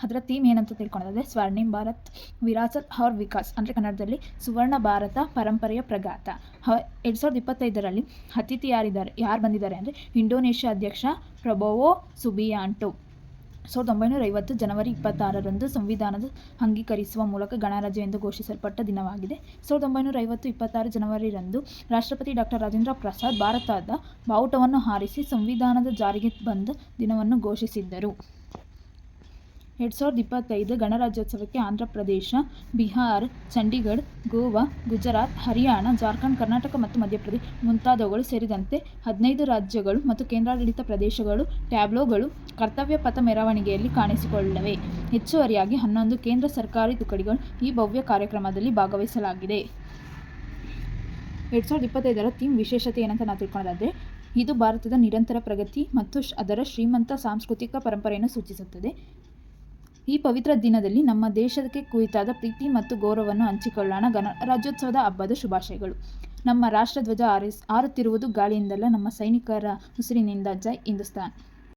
ಅದರ ಥೀಮ್ ಏನಂತ ತಿಳ್ಕೊಳ್ಳೋದಾದರೆ ಸ್ವರ್ಣಿಮ್ ಭಾರತ್ ವಿರಾಸತ್ ಔರ್ ವಿಕಾಸ್, ಅಂದರೆ ಕನ್ನಡದಲ್ಲಿ ಸುವರ್ಣ ಭಾರತ ಪರಂಪರೆಯ ಪ್ರಘಾತ. 2025ರಲ್ಲಿ ಅತಿಥಿ ಯಾರು ಬಂದಿದ್ದಾರೆ ಅಂದರೆ ಇಂಡೋನೇಷ್ಯಾ ಅಧ್ಯಕ್ಷ ಪ್ರಬೋವೋ ಸುಬಿಯಾಂಟೋ. 1950 ಜನವರಿ 26ರಂದು ಸಂವಿಧಾನದ ಅಂಗೀಕರಿಸುವ ಮೂಲಕ ಗಣರಾಜ್ಯ ಎಂದು ಘೋಷಿಸಲ್ಪಟ್ಟ ದಿನವಾಗಿದೆ. 1950 ಜನವರಿರಂದು ರಾಷ್ಟ್ರಪತಿ ಡಾ ರಾಜೇಂದ್ರ ಪ್ರಸಾದ್ ಭಾರತದ ಬಾವುಟವನ್ನು ಹಾರಿಸಿ ಸಂವಿಧಾನದ ಜಾರಿಗೆ ಬಂದ ದಿನವನ್ನು ಘೋಷಿಸಿದ್ದರು. 2025 ಗಣರಾಜ್ಯೋತ್ಸವಕ್ಕೆ ಆಂಧ್ರ ಪ್ರದೇಶ, ಬಿಹಾರ, ಚಂಡೀಗಢ, ಗೋವಾ, ಗುಜರಾತ್, ಹರಿಯಾಣ, ಜಾರ್ಖಂಡ್, ಕರ್ನಾಟಕ ಮತ್ತು ಮಧ್ಯಪ್ರದೇಶ ಮುಂತಾದವುಗಳು ಸೇರಿದಂತೆ 15 ರಾಜ್ಯಗಳು ಮತ್ತು ಕೇಂದ್ರಾಡಳಿತ ಪ್ರದೇಶಗಳು ಟ್ಯಾಬ್ಲೋಗಳು ಕರ್ತವ್ಯ ಪಥ ಮೆರವಣಿಗೆಯಲ್ಲಿ ಕಾಣಿಸಿಕೊಳ್ಳಲಿವೆ. ಹೆಚ್ಚುವರಿಯಾಗಿ 11 ಕೇಂದ್ರ ಸರ್ಕಾರಿ ತುಕಡಿಗಳು ಈ ಭವ್ಯ ಕಾರ್ಯಕ್ರಮದಲ್ಲಿ ಭಾಗವಹಿಸಲಾಗಿದೆ. 2025ರ ಥೀಮ್ ವಿಶೇಷತೆ ಏನಂತ ನಾವು ತಿಳ್ಕೊಳ್ಳೋದಾದರೆ, ಇದು ಭಾರತದ ನಿರಂತರ ಪ್ರಗತಿ ಮತ್ತು ಅದರ ಶ್ರೀಮಂತ ಸಾಂಸ್ಕೃತಿಕ ಪರಂಪರೆಯನ್ನು ಸೂಚಿಸುತ್ತದೆ. ಈ ಪವಿತ್ರ ದಿನದಲ್ಲಿ ನಮ್ಮ ದೇಶಕ್ಕೆ ಕುರಿತಾದ ಪ್ರೀತಿ ಮತ್ತು ಗೌರವವನ್ನು ಹಂಚಿಕೊಳ್ಳೋಣ. ಗಣರಾಜ್ಯೋತ್ಸವದ ಹಬ್ಬದ ಶುಭಾಶಯಗಳು. ನಮ್ಮ ರಾಷ್ಟ್ರಧ್ವಜ ಹಾರುತ್ತಿರುವುದು ಗಾಳಿಯಿಂದಲ್ಲ, ನಮ್ಮ ಸೈನಿಕರ ಉಸಿರಿನಿಂದ. ಜೈ ಹಿಂದುಸ್ತಾನ್.